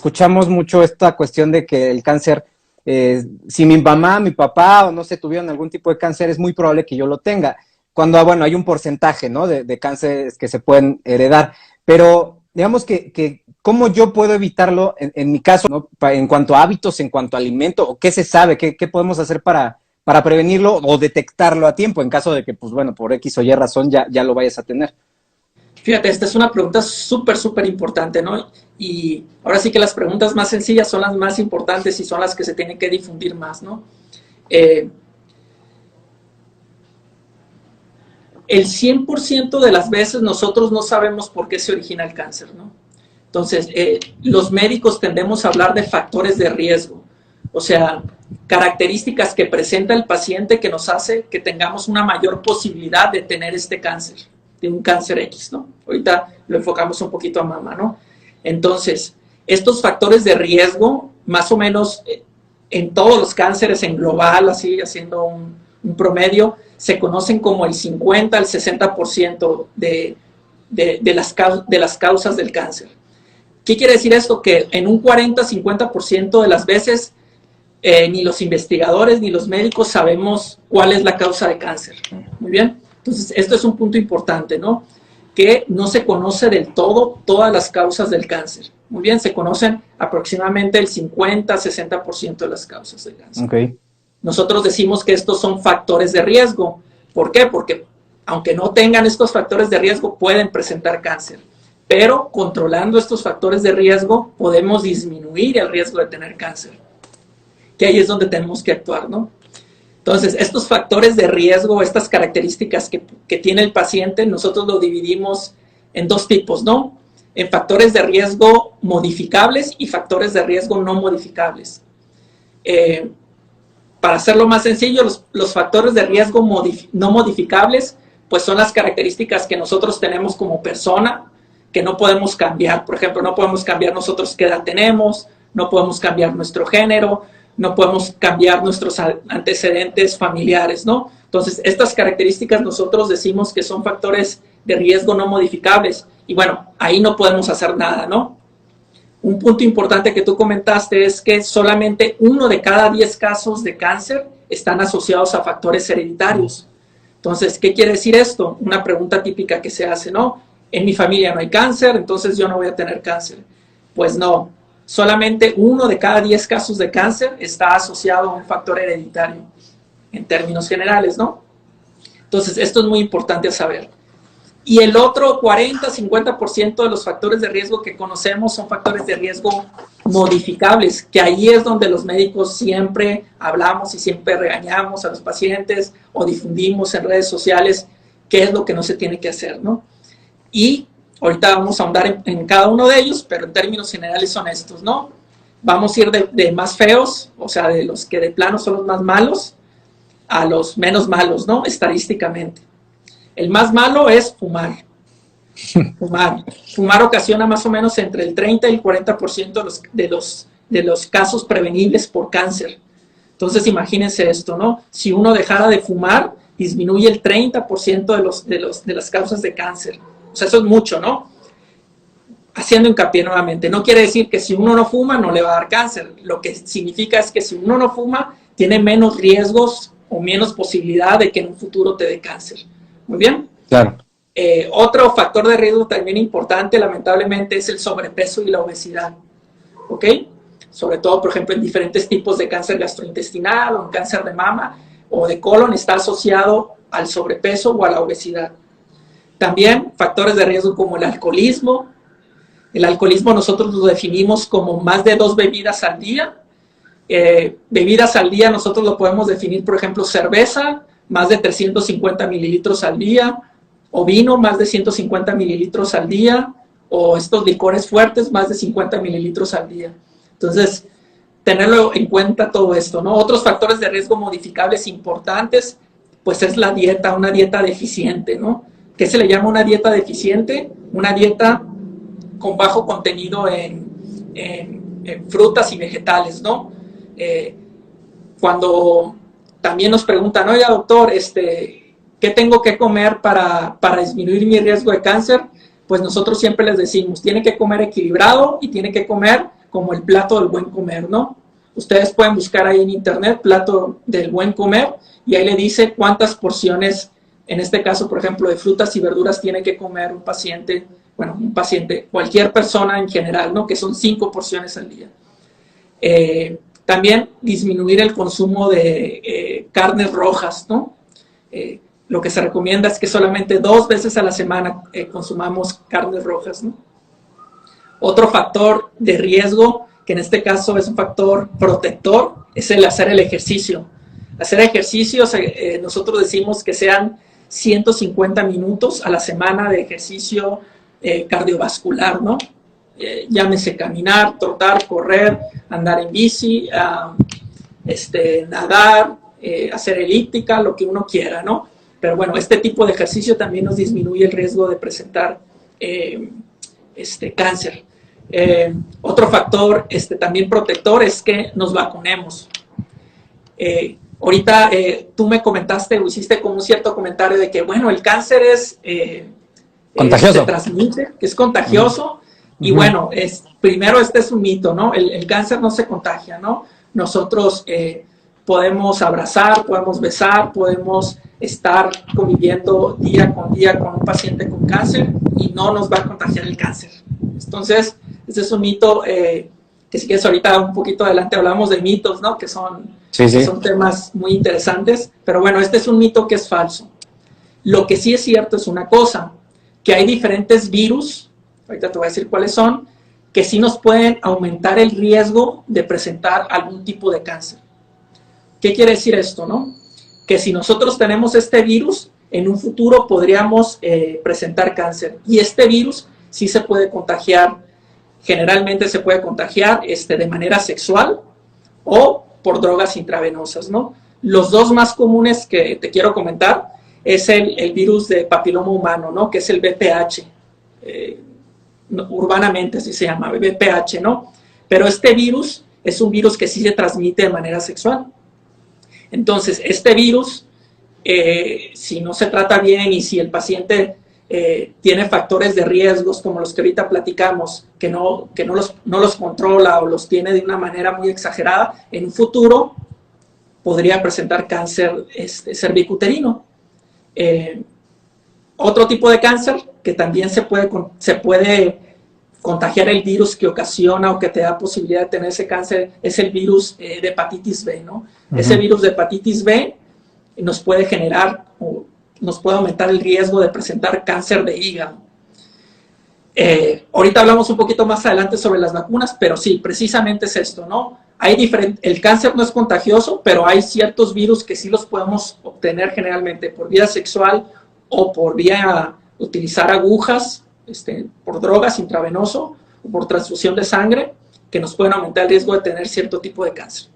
escuchamos mucho esta cuestión de que el cáncer, si mi mamá, mi papá o no sé, tuvieron algún tipo de cáncer, es muy probable que yo lo tenga. Cuando, bueno, hay un porcentaje, ¿no? De cánceres que se pueden heredar. Pero, digamos que ¿cómo yo puedo evitarlo en mi caso, ¿no? En cuanto a hábitos, en cuanto a alimento, o qué se sabe, qué podemos hacer para prevenirlo o detectarlo a tiempo en caso de que, pues bueno, por X o Y razón ya lo vayas a tener? Fíjate, esta es una pregunta súper importante, ¿no? Y ahora sí que las preguntas más sencillas son las más importantes y son las que se tienen que difundir más, ¿no? El 100% de las veces nosotros no sabemos por qué se origina el cáncer, ¿no? Entonces, los médicos tendemos a hablar de factores de riesgo, o sea, características que presenta el paciente que nos hace que tengamos una mayor posibilidad de tener este cáncer, de un cáncer X, ¿no? Ahorita lo enfocamos un poquito a mama, ¿no? Entonces, estos factores de riesgo, más o menos en todos los cánceres en global, así haciendo un promedio, se conocen como el 50 al 60% de las causas del cáncer. ¿Qué quiere decir esto? Que en un 40-50% de las veces ni los investigadores ni los médicos sabemos cuál es la causa de cáncer. Muy bien. Entonces, esto es un punto importante, ¿no? Que no se conoce del todo todas las causas del cáncer. Muy bien, se conocen aproximadamente el 50-60% de las causas del cáncer. Okay. Nosotros decimos que estos son factores de riesgo. ¿Por qué? Porque aunque no tengan estos factores de riesgo, pueden presentar cáncer. Pero controlando estos factores de riesgo, podemos disminuir el riesgo de tener cáncer. Que ahí es donde tenemos que actuar, ¿no? Entonces, estos factores de riesgo, estas características que tiene el paciente, nosotros lo dividimos en dos tipos, ¿no? En factores de riesgo modificables y factores de riesgo no modificables. Para hacerlo más sencillo, los factores de riesgo no modificables, pues son las características que nosotros tenemos como persona, que no podemos cambiar. Por ejemplo, no podemos cambiar nosotros qué edad tenemos, no podemos cambiar nuestro género, no podemos cambiar nuestros antecedentes familiares, ¿no? Entonces, estas características nosotros decimos que son factores de riesgo no modificables. Y bueno, ahí no podemos hacer nada, ¿no? Un punto importante que tú comentaste es que solamente 1 de cada 10 casos de cáncer están asociados a factores hereditarios. Entonces, ¿qué quiere decir esto? Una pregunta típica que se hace, ¿no? En mi familia no hay cáncer, entonces yo no voy a tener cáncer. Pues no, solamente 1 de cada 10 casos de cáncer está asociado a un factor hereditario, en términos generales, ¿no? Entonces, esto es muy importante a saber. Y el otro 40-50% de los factores de riesgo que conocemos son factores de riesgo modificables, que ahí es donde los médicos siempre hablamos y siempre regañamos a los pacientes o difundimos en redes sociales qué es lo que no se tiene que hacer, ¿no? Y ahorita vamos a ahondar en cada uno de ellos, pero en términos generales son estos, ¿no? Vamos a ir de más feos, o sea, de los que de plano son los más malos, a los menos malos, ¿no? Estadísticamente. El más malo es fumar. Fumar ocasiona más o menos entre el 30 y el 40% de los casos prevenibles por cáncer. Entonces, imagínense esto, ¿no? Si uno dejara de fumar, disminuye el 30% de las causas de cáncer. O sea, eso es mucho, ¿no? Haciendo hincapié nuevamente. No quiere decir que si uno no fuma, no le va a dar cáncer. Lo que significa es que si uno no fuma, tiene menos riesgos o menos posibilidad de que en un futuro te dé cáncer. Muy bien. Claro. Otro factor de riesgo también importante, lamentablemente, es el sobrepeso y la obesidad. ¿Ok? Sobre todo, por ejemplo, en diferentes tipos de cáncer gastrointestinal o en cáncer de mama o de colon está asociado al sobrepeso o a la obesidad. También factores de riesgo como el alcoholismo. El alcoholismo nosotros lo definimos como más de 2 bebidas al día. Bebidas al día nosotros lo podemos definir, por ejemplo, cerveza, más de 350 mililitros al día, o vino, más de 150 mililitros al día, o estos licores fuertes, más de 50 mililitros al día. Entonces, tenerlo en cuenta todo esto, ¿no? Otros factores de riesgo modificables importantes, pues es la dieta, una dieta deficiente, ¿no? ¿Qué se le llama una dieta deficiente? Una dieta con bajo contenido en frutas y vegetales, ¿no? Cuando también nos preguntan, oiga, doctor, ¿qué tengo que comer para disminuir mi riesgo de cáncer? Pues nosotros siempre les decimos, tiene que comer equilibrado y tiene que comer como el plato del buen comer, ¿no? Ustedes pueden buscar ahí en internet, plato del buen comer, y ahí le dice cuántas porciones, en este caso, por ejemplo, de frutas y verduras tiene que comer un paciente, bueno, un paciente, cualquier persona en general, ¿no? Que son 5 porciones al día. También disminuir el consumo de carnes rojas, ¿no? Lo que se recomienda es que solamente 2 veces a la semana consumamos carnes rojas, ¿no? Otro factor de riesgo, que en este caso es un factor protector, es el hacer el ejercicio. Hacer ejercicios, nosotros decimos que sean 150 minutos a la semana de ejercicio cardiovascular, ¿no? Llámese caminar, trotar, correr, andar en bici, nadar, hacer elíptica, lo que uno quiera, ¿no? Pero bueno, este tipo de ejercicio también nos disminuye el riesgo de presentar cáncer. Otro factor también protector es que nos vacunemos. Ahorita tú me comentaste o hiciste como un cierto comentario de que, bueno, el cáncer es contagioso. Se transmite, que es contagioso. Y bueno, primero este es un mito, ¿no? El cáncer no se contagia, ¿no? Nosotros podemos abrazar, podemos besar, podemos estar conviviendo día con un paciente con cáncer y no nos va a contagiar el cáncer. Entonces, este es un mito que si quieres ahorita un poquito adelante hablamos de mitos, ¿no? Que son temas muy interesantes, pero bueno, este es un mito que es falso. Lo que sí es cierto es una cosa, que hay diferentes virus, ahorita te voy a decir cuáles son, que sí nos pueden aumentar el riesgo de presentar algún tipo de cáncer. ¿Qué quiere decir esto, no? Que si nosotros tenemos este virus, en un futuro podríamos presentar cáncer. Y este virus sí se puede contagiar, generalmente se puede contagiar de manera sexual o por drogas intravenosas, ¿no? Los dos más comunes que te quiero comentar es el virus de papiloma humano, ¿no? Que es el VPH. Urbanamente así se llama, VPH, ¿no? Pero este virus es un virus que sí se transmite de manera sexual. Entonces, este virus, si no se trata bien y si el paciente tiene factores de riesgos como los que ahorita platicamos, que no los controla o los tiene de una manera muy exagerada, en un futuro podría presentar cáncer cervicuterino. Otro tipo de cáncer que también se puede contagiar el virus que ocasiona o que te da posibilidad de tener ese cáncer es el virus de hepatitis B, ¿no? Ese virus de hepatitis B nos puede generar o nos puede aumentar el riesgo de presentar cáncer de hígado. Ahorita hablamos un poquito más adelante sobre las vacunas, pero sí, precisamente es esto, ¿no? El cáncer no es contagioso, pero hay ciertos virus que sí los podemos obtener generalmente por vía sexual o por vía utilizar agujas, por drogas intravenoso o por transfusión de sangre, que nos pueden aumentar el riesgo de tener cierto tipo de cáncer.